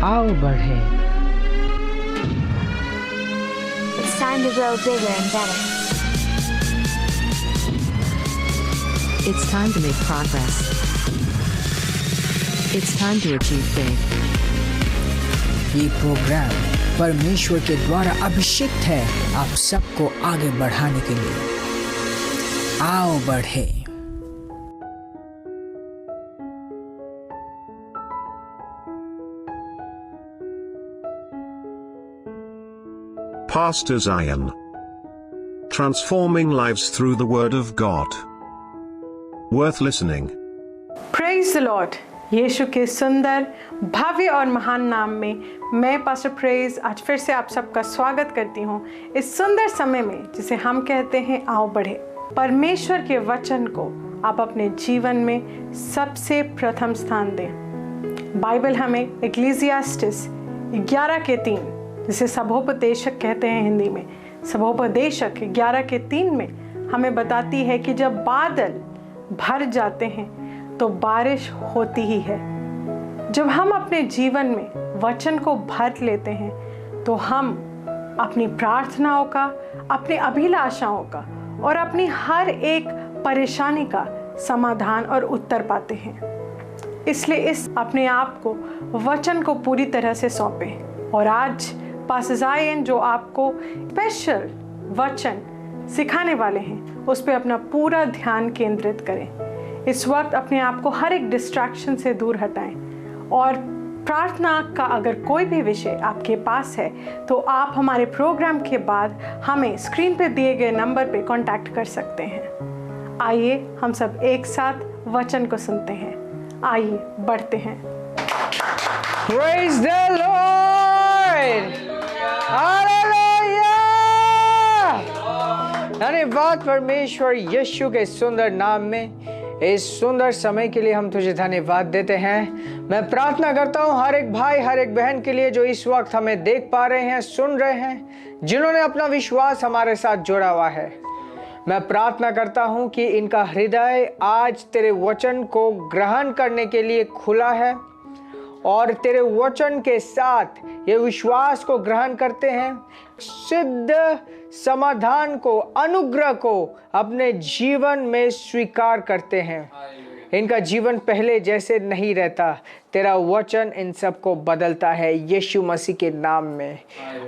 आओ बढ़े। It's time to grow bigger and better. It's time to make progress. It's time to achieve big. ये programme परमेश्वर के द्वारा अभिषिक्त है आप सबको आगे बढ़ाने के लिए। आओ बढ़े। Pastor Zion. Transforming lives through the Word of God. Worth listening. Praise the Lord. यीशु के सुंदर, भव्य और महान नाम में मैं पास्टर प्रेज आज फिर से आप सबका स्वागत करती हूँ इस सुंदर समय में जिसे हम कहते हैं आओ बढ़े। परमेश्वर के वचन को आप अपने जीवन में सबसे प्रथम स्थान दें। बाइबल हमें इक्लेसियास्टिस 11:3 जिसे सभोपदेशक कहते हैं हिंदी में, सभोपदेशक 11:3 में हमें बताती है कि जब बादल भर जाते हैं तो बारिश होती ही है। जब हम अपने जीवन में वचन को भर लेते हैं तो हम अपनी प्रार्थनाओं का, अपनी अभिलाषाओं का और अपनी हर एक परेशानी का समाधान और उत्तर पाते हैं। इसलिए इस अपने आप को वचन को पूरी तरह से सौंपें। और आज पास्टर ज़ायन जो आपको स्पेशल वचन सिखाने वाले हैं उस पर अपना पूरा ध्यान केंद्रित करें। इस वक्त अपने आप को हर एक डिस्ट्रैक्शन से दूर हटाएं और प्रार्थना का अगर कोई भी विषय आपके पास है तो आप हमारे प्रोग्राम के बाद हमें स्क्रीन पे दिए गए नंबर पे कांटेक्ट कर सकते हैं। आइए हम सब एक साथ वचन को सुनते हैं। आइए बढ़ते हैं। Praise the Lord! Hallelujah! धन्यवाद परमेश्वर यीशु के सुंदर नाम में इस सुंदर समय के लिए हम तुझे धन्यवाद देते हैं। मैं प्रार्थना करता हूँ हर एक भाई, हर एक बहन के लिए जो इस वक्त हमें देख पा रहे हैं, सुन रहे हैं, जिन्होंने अपना विश्वास हमारे साथ जोड़ा हुआ है। मैं प्रार्थना करता हूँ कि इनका हृदय आज तेरे वचन को ग्रहण करने के लिए खुला है और तेरे वचन के साथ ये विश्वास को ग्रहण करते हैं, सिद्ध समाधान को, अनुग्रह को अपने जीवन में स्वीकार करते हैं। इनका जीवन पहले जैसे नहीं रहता, तेरा वचन इन सबको बदलता है यीशु मसीह के नाम में।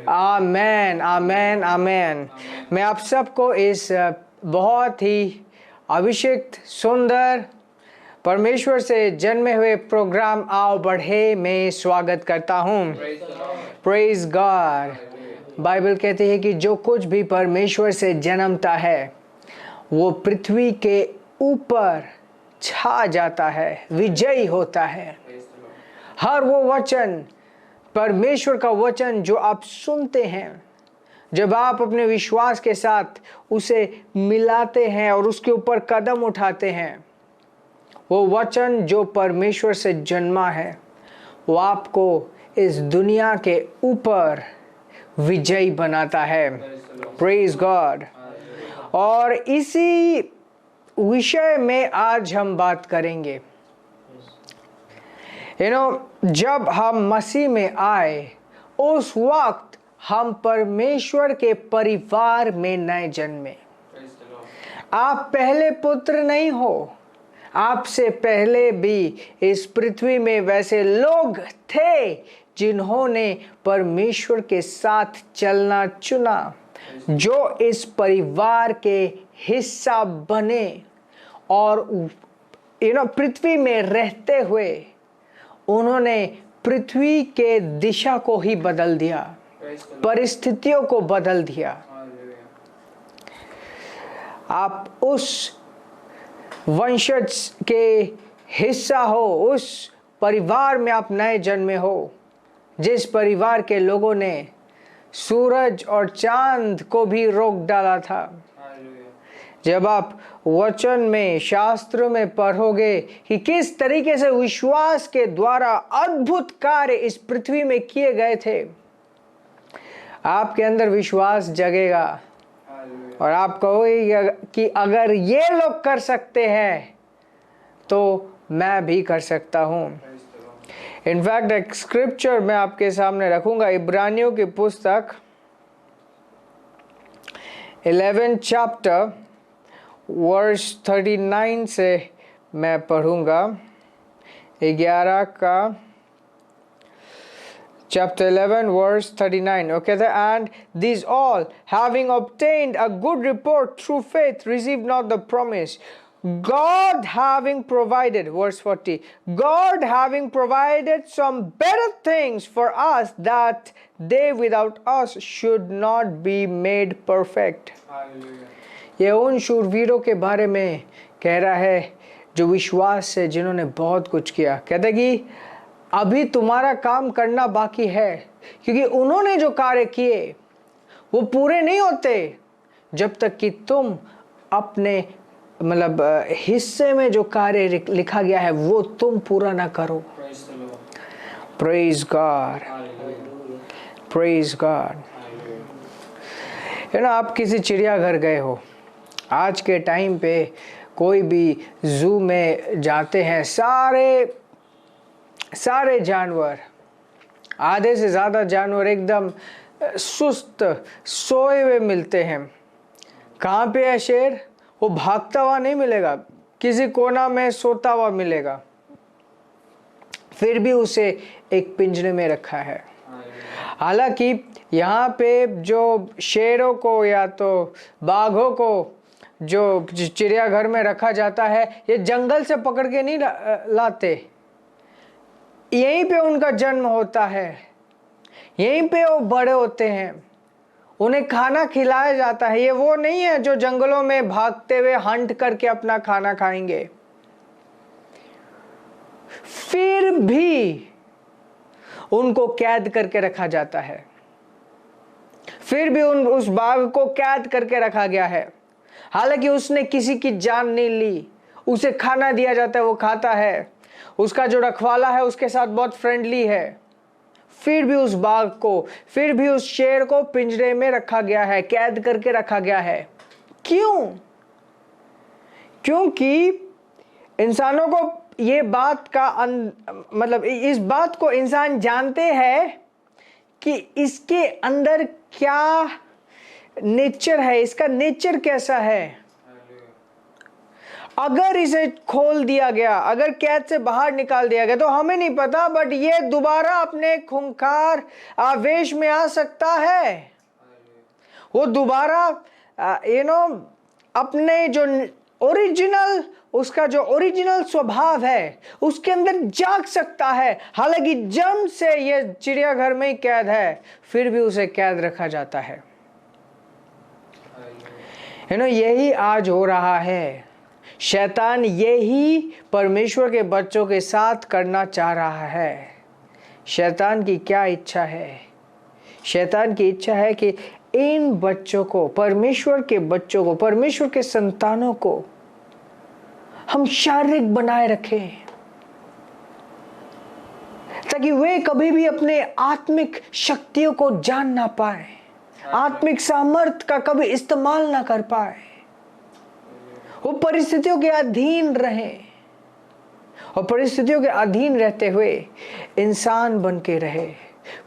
आमेन, आमेन, आमेन। मैं आप सबको इस बहुत ही अभिषेक, सुंदर, परमेश्वर से जन्मे हुए प्रोग्राम आओ बढ़े में स्वागत करता हूँ। Praise God. बाइबल कहती है कि जो कुछ भी परमेश्वर से जन्मता है वो पृथ्वी के ऊपर छा जाता है, विजयी होता है। हर वो वचन, परमेश्वर का वचन जो आप सुनते हैं, जब आप अपने विश्वास के साथ उसे मिलाते हैं और उसके ऊपर कदम उठाते हैं, वो वचन जो परमेश्वर से जन्मा है वो आपको इस दुनिया के ऊपर विजयी बनाता है। Praise God. और इसी विषय में आज हम बात करेंगे। जब हम मसीह में आए उस वक्त हम परमेश्वर के परिवार में नए जन्मे। आप पहले पुत्र नहीं हो, आपसे पहले भी इस पृथ्वी में वैसे लोग थे जिन्होंने परमेश्वर के साथ चलना चुना, जो इस परिवार के हिस्सा बने और पृथ्वी में रहते हुए उन्होंने पृथ्वी के दिशा को ही बदल दिया, परिस्थितियों को बदल दिया। आप उस वंशज के हिस्सा हो, उस परिवार में आप नए जन्मे हो जिस परिवार के लोगों ने सूरज और चांद को भी रोक डाला था। जब आप वचन में, शास्त्र में पढ़ोगे कि किस तरीके से विश्वास के द्वारा अद्भुत कार्य इस पृथ्वी में किए गए थे, आपके अंदर विश्वास जगेगा और आप कहोगे कि अगर ये लोग कर सकते हैं तो मैं भी कर सकता हूँ। इनफैक्ट एक स्क्रिप्चर मैं आपके सामने रखूंगा, इब्रानियों की पुस्तक 11 चैप्टर वर्स 39 से मैं पढ़ूंगा। 11 का chapter 11 verse 39, okay, and these all having obtained a good report through faith received not the promise, God having provided, verse 40, God having provided some better things for us, that they without us should not be made perfect. ये उन शूरवीरों के बारे में कह रहा है जो विश्वास से जिन्होंने बहुत कुछ किया। कहते कि अभी तुम्हारा काम करना बाकी है, क्योंकि उन्होंने जो कार्य किए वो पूरे नहीं होते जब तक कि तुम अपने मतलब हिस्से में जो कार्य लिखा गया है वो तुम पूरा ना करो। Praise God, praise God. आप किसी चिड़ियाघर गए हो, आज के टाइम पे कोई भी जू में जाते हैं, सारे जानवर, आधे से ज़्यादा जानवर एकदम सुस्त सोए हुए मिलते हैं। कहाँ पे है शेर? वो भागता हुआ नहीं मिलेगा, किसी कोना में सोता हुआ मिलेगा, फिर भी उसे एक पिंजरे में रखा है। हालांकि यहाँ पे जो शेरों को या तो बाघों को जो चिड़ियाघर में रखा जाता है, ये जंगल से पकड़ के नहीं लाते, यहीं पे उनका जन्म होता है, यहीं पे वो बड़े होते हैं, उन्हें खाना खिलाया जाता है। ये वो नहीं है जो जंगलों में भागते हुए हंट करके अपना खाना खाएंगे। फिर भी उनको कैद करके रखा जाता है, फिर भी उस बाघ को कैद करके रखा गया है। हालांकि उसने किसी की जान नहीं ली, उसे खाना दिया जाता है, वो खाता है, उसका जो रखवाला है उसके साथ बहुत फ्रेंडली है, फिर भी उस बाघ को, फिर भी उस शेर को पिंजरे में रखा गया है, कैद करके रखा गया है। क्यों? क्योंकि इंसानों को ये बात का मतलब इस बात को इंसान जानते हैं कि इसके अंदर क्या नेचर है, इसका नेचर कैसा है। अगर इसे खोल दिया गया, अगर कैद से बाहर निकाल दिया गया तो हमें नहीं पता, बट ये दोबारा अपने खूंखार आवेश में आ सकता है। वो दोबारा अपने जो ओरिजिनल, उसका जो ओरिजिनल स्वभाव है उसके अंदर जाग सकता है। हालांकि जन्म से ये चिड़ियाघर में ही कैद है, फिर भी उसे कैद रखा जाता है। यही आज हो रहा है। शैतान यही परमेश्वर के बच्चों के साथ करना चाह रहा है। शैतान की क्या इच्छा है? शैतान की इच्छा है कि इन बच्चों को, परमेश्वर के बच्चों को, परमेश्वर के संतानों को हम शारीरिक बनाए रखें, ताकि वे कभी भी अपने आत्मिक शक्तियों को जान ना पाए, आत्मिक सामर्थ्य का कभी इस्तेमाल ना कर पाए, वो परिस्थितियों के अधीन रहे और परिस्थितियों के अधीन रहते हुए इंसान बन के रहे,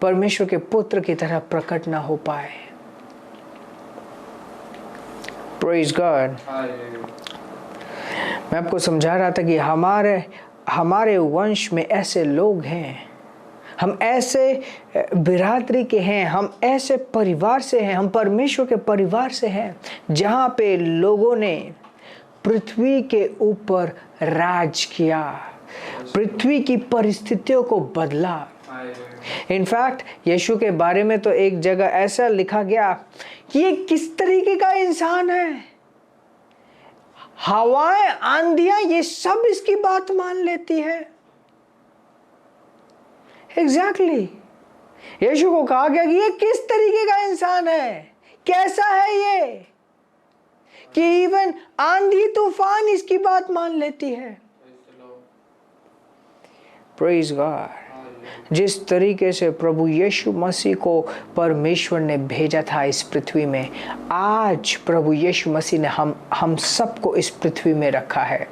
परमेश्वर के पुत्र की तरह प्रकट ना हो पाए। Praise God. मैं आपको समझा रहा था कि हमारे वंश में ऐसे लोग हैं, हम ऐसे बिरादरी के हैं, हम ऐसे परिवार से हैं, हम परमेश्वर के परिवार से हैं, जहाँ पे लोगों ने पृथ्वी के ऊपर राज किया, पृथ्वी की परिस्थितियों को बदला। इनफैक्ट यीशु के बारे में तो एक जगह ऐसा लिखा गया कि ये किस तरीके का इंसान है, हवाएं, आंधियां, ये सब इसकी बात मान लेती है। एग्जैक्टली यीशु को कहा गया कि ये किस तरीके का इंसान है, कैसा है ये, कि इवन आंधी तूफान इसकी बात मान लेती है। Praise God. जिस तरीके से प्रभु यीशु मसीह को परमेश्वर ने भेजा था इस पृथ्वी में, आज प्रभु यीशु मसीह ने हम सबको इस पृथ्वी में रखा है।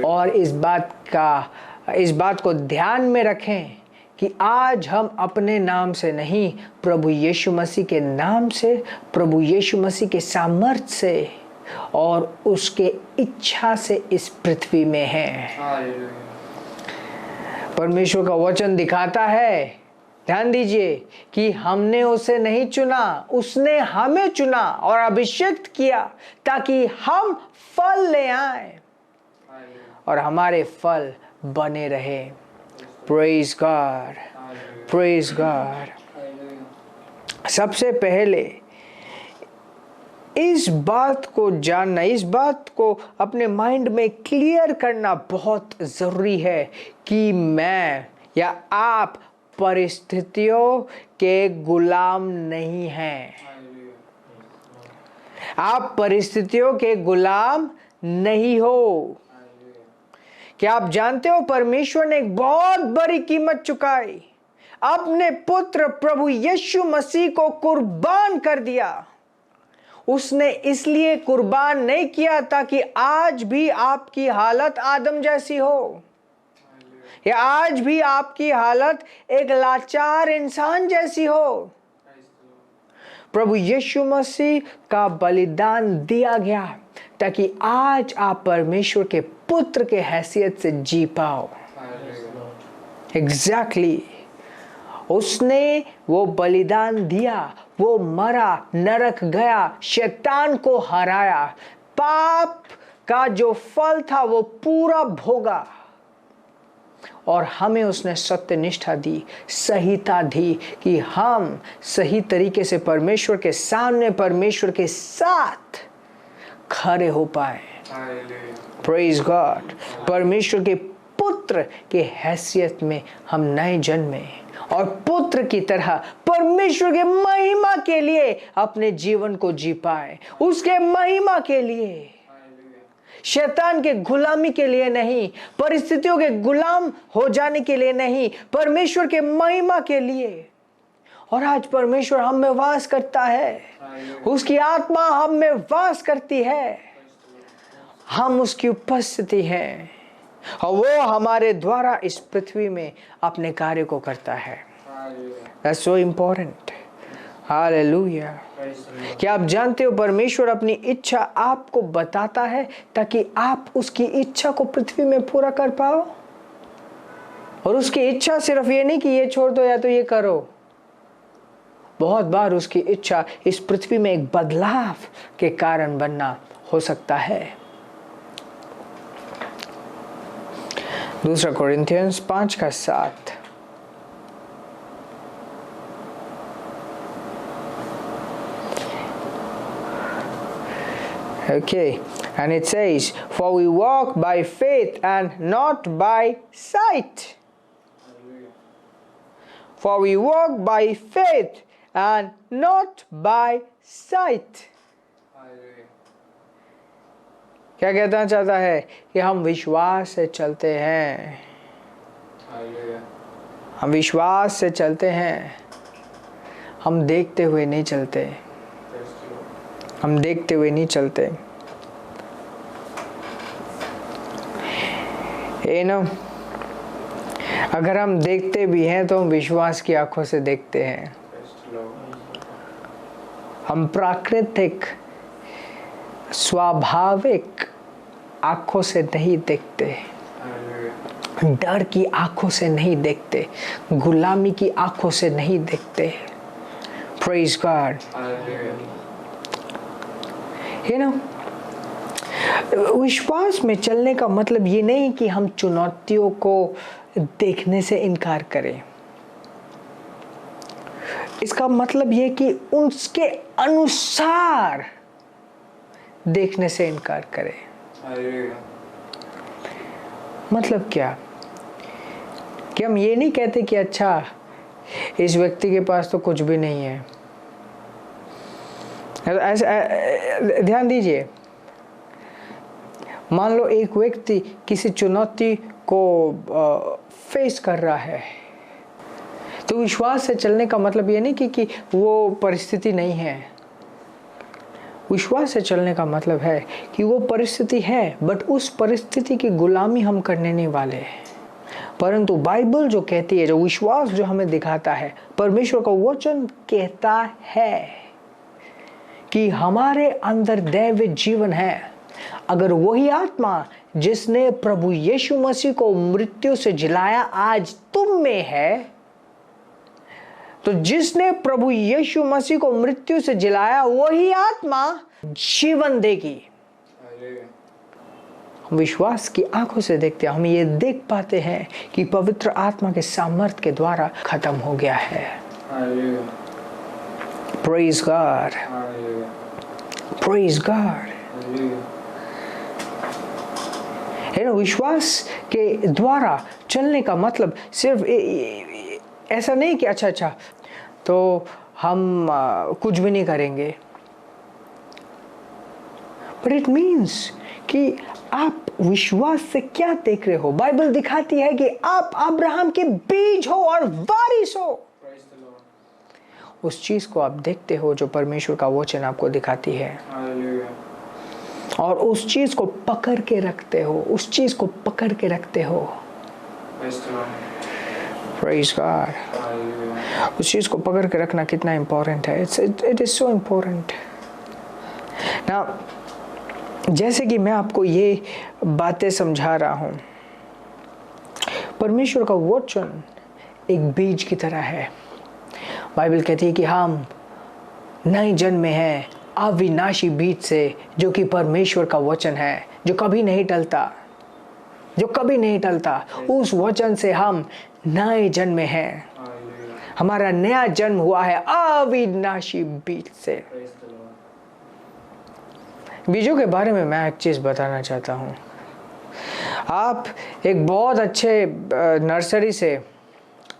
और इस बात को ध्यान में रखें कि आज हम अपने नाम से नहीं, प्रभु यीशु मसीह के नाम से, प्रभु यीशु मसीह के सामर्थ्य से और उसके इच्छा से इस पृथ्वी में हैं। परमेश्वर का वचन दिखाता है, ध्यान दीजिए, कि हमने उसे नहीं चुना, उसने हमें चुना और अभिषेक किया ताकि हम फल ले आए और हमारे फल बने रहे। Praise God, praise God. सबसे पहले इस बात को जानना, इस बात को अपने माइंड में क्लियर करना बहुत जरूरी है कि मैं या आप परिस्थितियों के गुलाम नहीं हैं। आप परिस्थितियों के गुलाम नहीं हो। क्या आप जानते हो परमेश्वर ने एक बहुत बड़ी कीमत चुकाई, अपने पुत्र प्रभु यीशु मसीह को कुर्बान कर दिया। उसने इसलिए कुर्बान नहीं किया ताकि आज भी आपकी हालत आदम जैसी हो, या आज भी आपकी हालत एक लाचार इंसान जैसी हो। प्रभु यीशु मसीह का बलिदान दिया गया ताकि आज आप परमेश्वर के पुत्र के हैसियत से जी पाओ। एग्जैक्टली उसने वो बलिदान दिया, वो मरा, नरक गया, शैतान को हराया, पाप का जो फल था वो पूरा भोगा और हमें उसने सत्य निष्ठा दी, सहीता दी कि हम सही तरीके से परमेश्वर के सामने, परमेश्वर के साथ खड़े हो पाए। Praise God. परमेश्वर के पुत्र के हैसियत में हम नए जन्मे और पुत्र की तरह परमेश्वर के महिमा के लिए अपने जीवन को जी पाए, उसके महिमा के लिए, शैतान के गुलामी के लिए नहीं, परिस्थितियों के गुलाम हो जाने के लिए नहीं, परमेश्वर के महिमा के लिए। और आज परमेश्वर हम में वास करता है, उसकी आत्मा हम में वास करती है, हम उसकी उपस्थिति हैं और वो हमारे द्वारा इस पृथ्वी में अपने कार्य को करता है। That's so important. हालेलुया। क्या आप जानते हो परमेश्वर अपनी इच्छा आपको बताता है ताकि आप उसकी इच्छा को पृथ्वी में पूरा कर पाओ। और उसकी इच्छा सिर्फ ये नहीं कि ये छोड़ दो या तो ये करो। बहुत बार उसकी इच्छा इस पृथ्वी में एक बदलाव के कारण बनना हो सकता है। दूसरा कोरिन्थियंस 5:7। Okay, and it says, for we walk by faith and not by sight. For we walk by faith and not by sight. क्या कहना चाहता है कि हम विश्वास से चलते हैं। हम विश्वास से चलते हैं, हम देखते हुए नहीं चलते, हम देखते हुए नहीं चलते। अगर हम देखते भी हैं तो हम विश्वास की आंखों से देखते हैं। हम प्राकृतिक स्वाभाविक आंखों से नहीं देखते, डर की आंखों से नहीं देखते, गुलामी की आंखों से नहीं देखते। Praise God. विश्वास में चलने का मतलब ये नहीं कि हम चुनौतियों को देखने से इनकार करें। इसका मतलब ये कि उसके अनुसार देखने से इनकार करें। मतलब क्या कि हम ये नहीं कहते कि अच्छा इस व्यक्ति के पास तो कुछ भी नहीं है। ऐसा ध्यान दीजिए, मान लो एक व्यक्ति किसी चुनौती को फेस कर रहा है, तो विश्वास से चलने का मतलब ये नहीं कि वो परिस्थिति नहीं है। विश्वास से चलने का मतलब है कि वो परिस्थिति है, बट उस परिस्थिति की गुलामी हम करने नहीं वाले। परंतु बाइबल जो कहती है, जो विश्वास जो हमें दिखाता है, परमेश्वर का वचन कहता है कि हमारे अंदर दैविक जीवन है। अगर वही आत्मा जिसने प्रभु यीशु मसीह को मृत्यु से जिलाया आज तुम में है, तो जिसने प्रभु यीशु मसीह को मृत्यु से जिलाया वही आत्मा जीवन देगी। हम विश्वास की आंखों से देखते हैं, हम ये देख पाते हैं कि पवित्र आत्मा के सामर्थ्य के द्वारा खत्म हो गया है। Praise God, praise God. विश्वास के द्वारा चलने का मतलब सिर्फ ऐसा नहीं कि अच्छा तो हम कुछ भी नहीं करेंगे, बट इट मीन्स कि आप विश्वास से क्या देख रहे हो। बाइबल दिखाती है कि आप अब्राहम के बीज हो और वारिस हो। उस चीज को आप देखते हो जो परमेश्वर का वचन आपको दिखाती है, और उस चीज को पकड़ के रखते हो, उस चीज को पकड़ के रखते हो। Praise God। उस चीज को पकड़ के रखना कितना इंपॉर्टेंट है। इट इज सो इम्पोर्टेंट ना। जैसे कि मैं आपको ये बातें समझा रहा हूं, परमेश्वर का वचन एक बीज की तरह है। बाइबल कहती है कि हम नए जन्मे हैं अविनाशी बीज से, जो कि परमेश्वर का वचन है, जो कभी नहीं टलता, जो कभी नहीं टलता। उस वचन से हम नए जन्मे हैं। हमारा नया जन्म हुआ है अविनाशी बीज से। बीजों के बारे में मैं एक चीज बताना चाहता हूँ। आप एक बहुत अच्छे नर्सरी से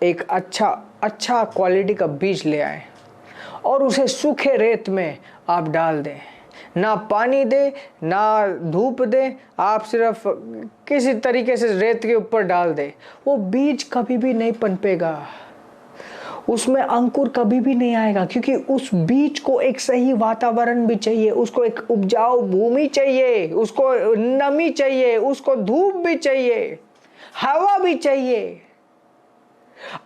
एक अच्छा क्वालिटी का बीज ले आए और उसे सूखे रेत में आप डाल दें, ना पानी दे ना धूप दे, आप सिर्फ किसी तरीके से रेत के ऊपर डाल दे, वो बीज कभी भी नहीं पनपेगा, उसमें अंकुर कभी भी नहीं आएगा, क्योंकि उस बीज को एक सही वातावरण भी चाहिए, उसको एक उपजाऊ भूमि चाहिए, उसको नमी चाहिए, उसको धूप भी चाहिए, हवा भी चाहिए।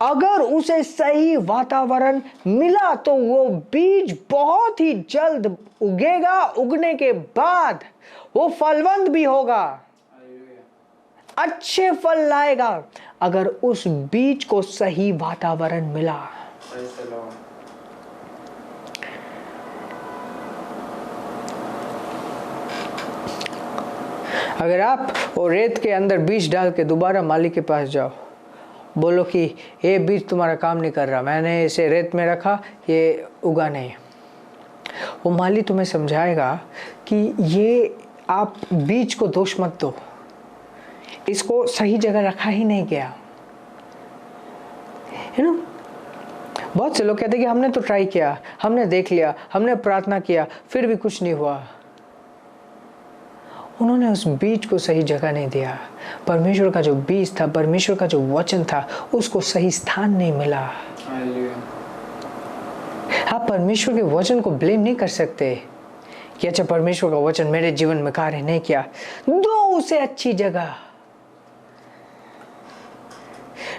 अगर उसे सही वातावरण मिला तो वो बीज बहुत ही जल्द उगेगा, उगने के बाद वो फलवंत भी होगा, अच्छे फल लाएगा, अगर उस बीज को सही वातावरण मिला। अगर आप वो रेत के अंदर बीज डाल के दोबारा मालिक के पास जाओ, बोलो कि ये बीज तुम्हारा काम नहीं कर रहा, मैंने इसे रेत में रखा, ये उगा नहीं, वो माली तुम्हें समझाएगा कि ये आप बीज को दोष मत दो, इसको सही जगह रखा ही नहीं गया। है ना, बहुत से लोग कहते हैं कि हमने तो ट्राई किया, हमने देख लिया, हमने प्रार्थना किया, फिर भी कुछ नहीं हुआ। उन्होंने उस बीज को सही जगह नहीं दिया। परमेश्वर का जो बीज था, परमेश्वर का जो वचन था, उसको सही स्थान नहीं मिला। आप परमेश्वर के वचन को ब्लेम नहीं कर सकते कि अच्छा परमेश्वर का वचन मेरे जीवन में कार्य नहीं किया। दो उसे अच्छी जगह।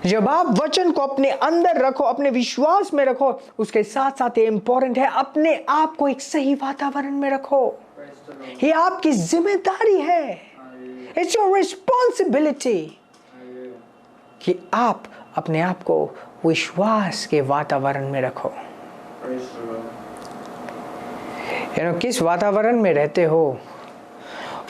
जब आप वचन को अपने अंदर रखो, अपने विश्वास में रखो, उसके साथ साथ ये इंपॉर्टेंट है अपने आप को एक सही वातावरण में रखो। ये आपकी जिम्मेदारी है। इट्स योर रिस्पॉन्सिबिलिटी कि आप अपने आप को विश्वास के वातावरण में रखो। किस वातावरण में रहते हो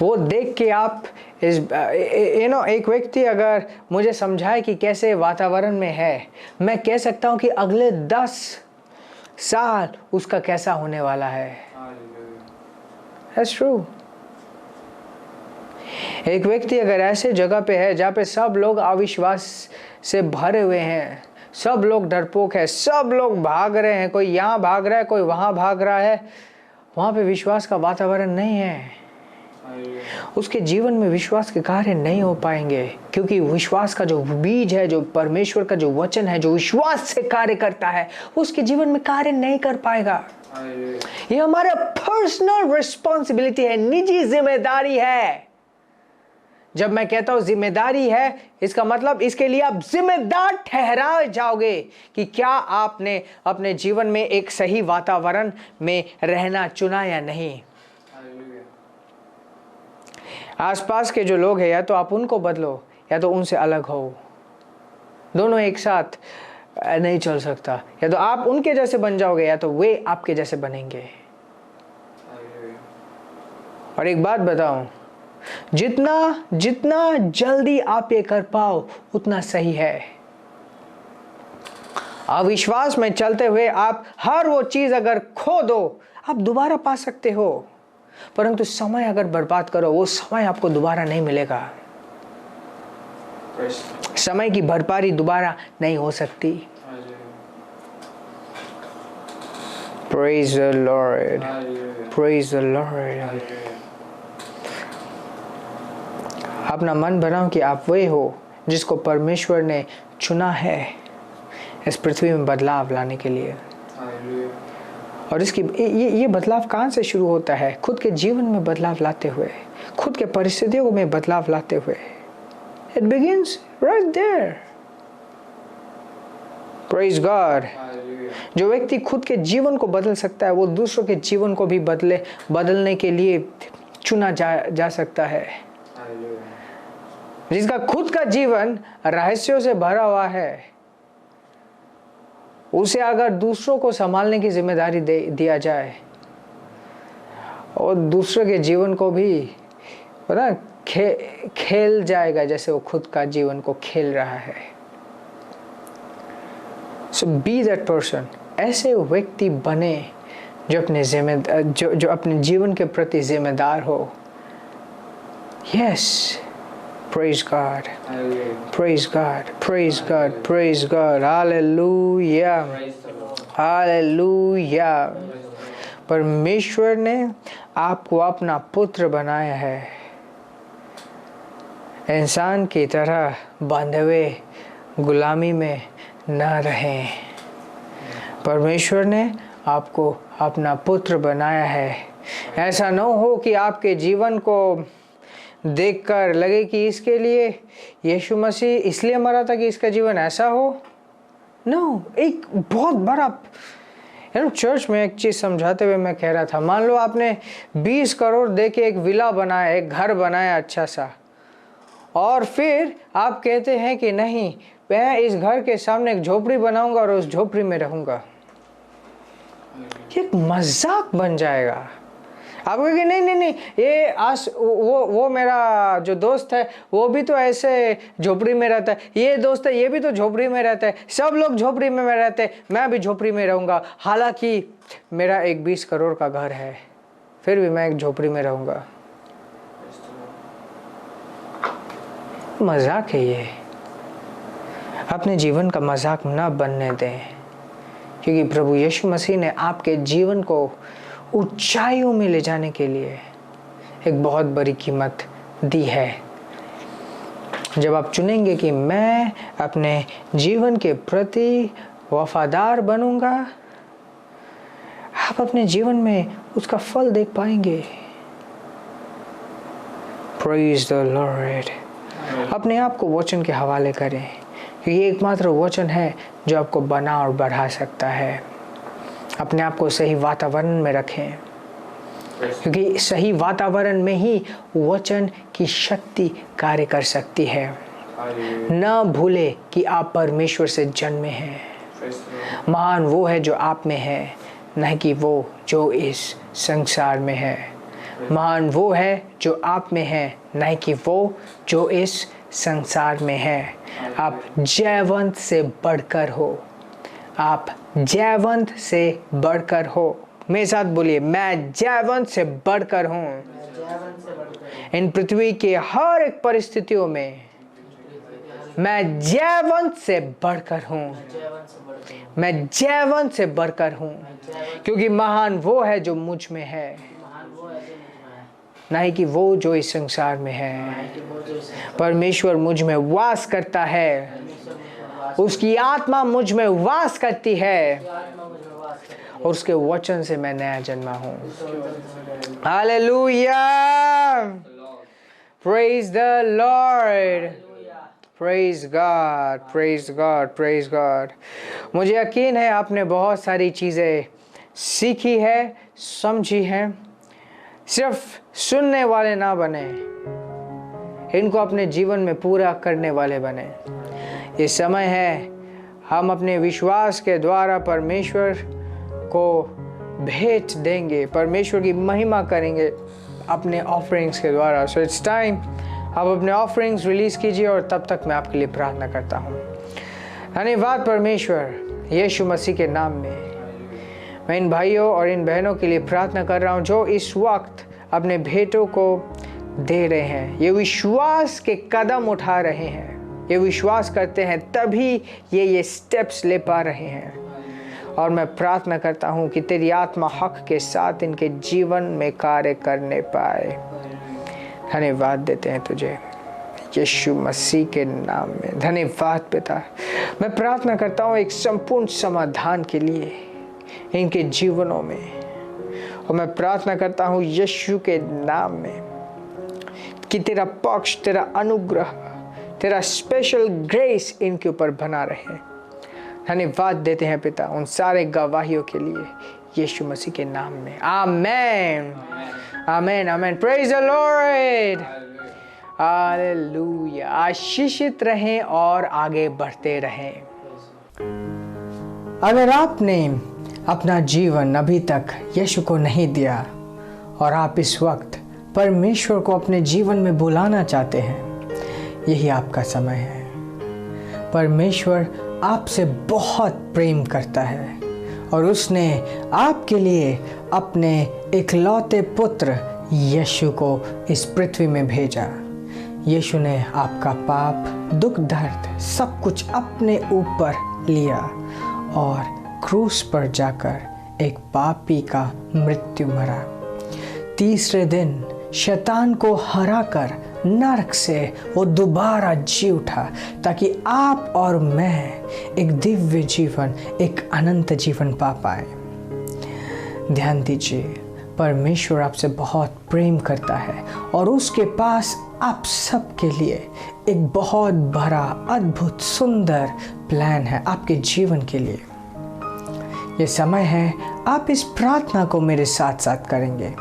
वो देख के आप एक व्यक्ति अगर मुझे समझाए कि कैसे वातावरण में है, मैं कह सकता हूं कि अगले 10 साल उसका कैसा होने वाला है। That's true। एक व्यक्ति अगर ऐसे जगह पे है जहाँ पे सब लोग अविश्वास से भरे हुए हैं, सब लोग डरपोक है, सब लोग भाग रहे हैं, कोई यहाँ भाग रहा है, कोई वहाँ भाग रहा है, वहाँ पे विश्वास का वातावरण नहीं है, उसके जीवन में विश्वास के कार्य नहीं हो पाएंगे, क्योंकि विश्वास का जो बीज है, जो परमेश्वर का जो वचन है, जो विश्वास से कार्य करता है, उसके जीवन में कार्य नहीं कर पाएगा। ये हमारा पर्सनल रिस्पॉन्सिबिलिटी है, निजी जिम्मेदारी है जब मैं कहता हूं जिम्मेदारी है, इसका मतलब इसके लिए आप जिम्मेदार ठहराए जाओगे कि क्या आपने अपने जीवन में एक सही वातावरण में रहना चुना या नहीं। आसपास के जो लोग हैं, या तो आप उनको बदलो या तो उनसे अलग हो। दोनों एक साथ नहीं चल सकता। या तो आप उनके जैसे बन जाओगे या तो वे आपके जैसे बनेंगे। और एक बात बताऊं, जितना जितना जल्दी आप ये कर पाओ उतना सही है। अविश्वास में चलते हुए आप हर वो चीज अगर खो दो, आप दोबारा पा सकते हो, परंतु समय अगर बर्बाद करो, वो समय आपको दोबारा नहीं मिलेगा। समय की भरपाई दोबारा नहीं हो सकती। Praise the Lord. Praise the Lord. अपना मन बनाओ कि आप वही हो जिसको परमेश्वर ने चुना है इस पृथ्वी में बदलाव लाने के लिए। और इसकी ये बदलाव कहाँ से शुरू होता है? खुद के जीवन में बदलाव लाते हुए, खुद के परिस्थितियों में बदलाव लाते हुए। It begins right there. Praise God. जो व्यक्ति खुद के जीवन को बदल सकता है, वो दूसरों के जीवन को भी बदलने के लिए चुना जा सकता है। जिसका खुद का जीवन रहस्यों से भरा हुआ है, उसे अगर दूसरों को संभालने की जिम्मेदारी दिया जाए और दूसरों के जीवन को भी पता खेल जाएगा जैसे वो खुद का जीवन को खेल रहा है। सो बी दैट पर्सन। ऐसे व्यक्ति बने जो अपने जीवन के प्रति जिम्मेदार हो। Yes, praise God, praise God, praise God, praise God, hallelujah, hallelujah। परमेश्वर ने आपको अपना पुत्र बनाया है। इंसान की तरह बंधे हुए गुलामी में न रहें। परमेश्वर ने आपको अपना पुत्र बनाया है। ऐसा न हो कि आपके जीवन को देखकर लगे कि इसके लिए यीशु मसीह इसलिए मरा था कि इसका जीवन ऐसा हो। नो, एक बहुत बड़ा चर्च में एक चीज समझाते हुए मैं कह रहा था, मान लो आपने 20 करोड़ दे के एक विला बनाया, एक घर बनाया अच्छा सा, और फिर आप कहते हैं कि नहीं, मैं इस घर के सामने एक झोपड़ी बनाऊंगा और उस झोपड़ी में रहूंगा। ये एक मजाक बन जाएगा। आप कहेंगे नहीं, ये वो मेरा जो दोस्त है वो भी तो ऐसे झोपड़ी में रहता है, ये दोस्त है ये भी तो झोपड़ी में रहता है, सब लोग झोपड़ी में रहते हैं, मैं भी झोपड़ी में रहूंगा। हालांकि मेरा एक 20 करोड़ का घर है, फिर भी मैं एक झोपड़ी में रहूंगा। मजाक है ये। अपने जीवन का मजाक न बनने दें, क्योंकि प्रभु यीशु मसीह ने आपके जीवन को ऊंचाइयों में ले जाने के लिए एक बहुत बड़ी कीमत दी है। जब आप चुनेंगे कि मैं अपने जीवन के प्रति वफादार बनूंगा, आप अपने जीवन में उसका फल देख पाएंगे। Praise the Lord। अपने आप को वचन के हवाले करें, क्योंकि ये एकमात्र वचन है जो आपको बना और बढ़ा सकता है। अपने आप को सही वातावरण में रखें, क्योंकि सही वातावरण में ही वचन की शक्ति कार्य कर सकती है। न भूले कि आप परमेश्वर से जन्मे हैं। महान वो है जो आप में है, नहीं कि वो जो इस संसार में है। महान वो है जो आप में है, नहीं कि वो जो इस संसार में है। आप जयवंत से बढ़कर हो। आप जयवंत से बढ़कर हो। मेरे साथ बोलिए, मैं जयवंत से बढ़कर हूँ। इन पृथ्वी के हर एक परिस्थितियों में मैं जयवंत से बढ़कर हूँ। मैं जयवंत से बढ़कर हूँ, क्योंकि महान वो है जो मुझ में है, नहीं कि वो जो इस संसार में है। परमेश्वर मुझ में वास करता है, उसकी आत्मा मुझ में वास करती है, और उसके वचन से मैं नया जन्मा हूँ। Hallelujah. Praise the Lord. Praise God, praise God, praise God. मुझे यकीन है आपने बहुत सारी चीज़ें सीखी है, समझी हैं। सिर्फ सुनने वाले ना बने, इनको अपने जीवन में पूरा करने वाले बने। ये समय है हम अपने विश्वास के द्वारा परमेश्वर को भेंट देंगे, परमेश्वर की महिमा करेंगे अपने ऑफरिंग्स के द्वारा। सो इट्स टाइम आप अपने ऑफरिंग्स रिलीज़ कीजिए और तब तक मैं आपके लिए प्रार्थना करता हूँ। धन्यवाद परमेश्वर, यीशु मसीह के नाम में मैं इन भाइयों और इन बहनों के लिए प्रार्थना कर रहा हूँ जो इस वक्त अपने भेंटों को दे रहे हैं। ये विश्वास के कदम उठा रहे हैं, ये विश्वास करते हैं तभी ये स्टेप्स ले पा रहे हैं। और मैं प्रार्थना करता हूँ कि तेरी आत्मा हक के साथ इनके जीवन में कार्य करने पाए। धन्यवाद देते हैं तुझे यीशु मसीह के नाम में। धन्यवाद पिता। मैं प्रार्थना करता हूँ एक संपूर्ण समाधान के लिए इनके जीवनों में, और मैं प्रार्थना करता हूँ यीशु के नाम में कि तेरा पक्ष, तेरा अनुग्रह, तेरा स्पेशल ग्रेस इनके ऊपर बना रहे। धन्यवाद देते हैं पिता उन सारे गवाहियों के लिए यीशु मसीह के नाम में। आमेन, आमेन, आमेन। Praise the Lord, hallelujah. आशीषित रहें और आगे बढ़ते रहें। अगर आपने अपना जीवन अभी तक यीशु को नहीं दिया और आप इस वक्त परमेश्वर को अपने जीवन में बुलाना चाहते हैं, यही आपका समय है। परमेश्वर आपसे बहुत प्रेम करता है और उसने आपके लिए अपने इकलौते पुत्र यीशु को इस पृथ्वी में भेजा। यीशु ने आपका पाप, दुख, दर्द सब कुछ अपने ऊपर लिया और क्रूस पर जाकर एक पापी का मृत्यु मरा। तीसरे दिन शैतान को हराकर नरक से वो दोबारा जी उठा ताकि आप और मैं एक दिव्य जीवन, एक अनंत जीवन पा पाए। ध्यान दीजिए, परमेश्वर आपसे बहुत प्रेम करता है और उसके पास आप सबके लिए एक बहुत बड़ा, अद्भुत, सुंदर प्लान है आपके जीवन के लिए। ये समय है आप इस प्रार्थना को मेरे साथ साथ करेंगे,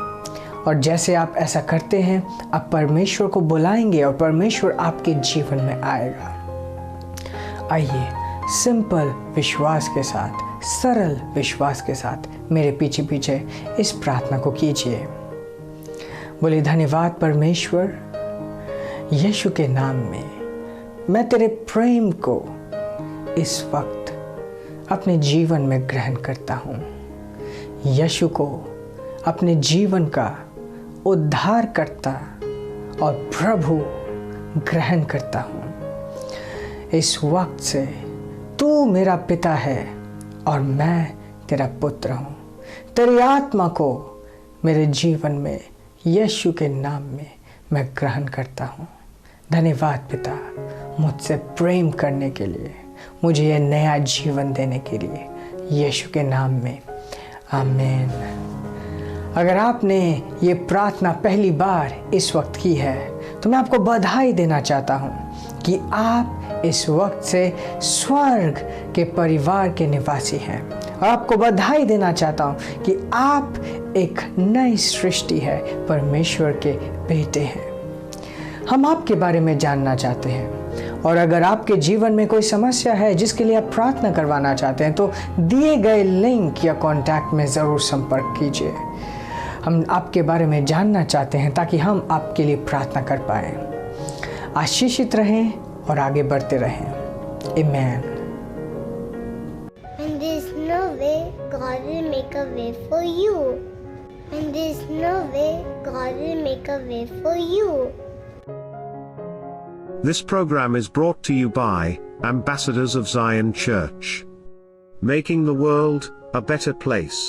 और जैसे आप ऐसा करते हैं आप परमेश्वर को बुलाएंगे और परमेश्वर आपके जीवन में आएगा। आइए सिंपल विश्वास के साथ, सरल विश्वास के साथ मेरे पीछे पीछे इस प्रार्थना को कीजिए। बोलिए, धन्यवाद परमेश्वर, यीशु के नाम में मैं तेरे प्रेम को इस वक्त अपने जीवन में ग्रहण करता हूँ। यीशु को अपने जीवन का उद्धारकर्ता और प्रभु ग्रहण करता हूँ। इस वक्त से तू मेरा पिता है और मैं तेरा पुत्र हूँ। तेरी आत्मा को मेरे जीवन में यीशु के नाम में मैं ग्रहण करता हूँ। धन्यवाद पिता, मुझसे प्रेम करने के लिए, मुझे यह नया जीवन देने के लिए, यीशु के नाम में, आमीन। अगर आपने ये प्रार्थना पहली बार इस वक्त की है तो मैं आपको बधाई देना चाहता हूँ कि आप इस वक्त से स्वर्ग के परिवार के निवासी हैं, और आपको बधाई देना चाहता हूँ कि आप एक नई सृष्टि है, परमेश्वर के बेटे हैं। हम आपके बारे में जानना चाहते हैं, और अगर आपके जीवन में कोई समस्या है जिसके लिए आप प्रार्थना करवाना चाहते हैं तो दिए गए लिंक या कॉन्टैक्ट में ज़रूर संपर्क कीजिए। हम आपके बारे में जानना चाहते हैं ताकि हम आपके लिए प्रार्थना कर पाएँ। आशीषित रहें और आगे बढ़ते रहें। आमीन। And there's no way God will make a way for you. And there's no way God will make a way for you. This program is brought to you by Ambassadors of Zion Church, making the world a better place.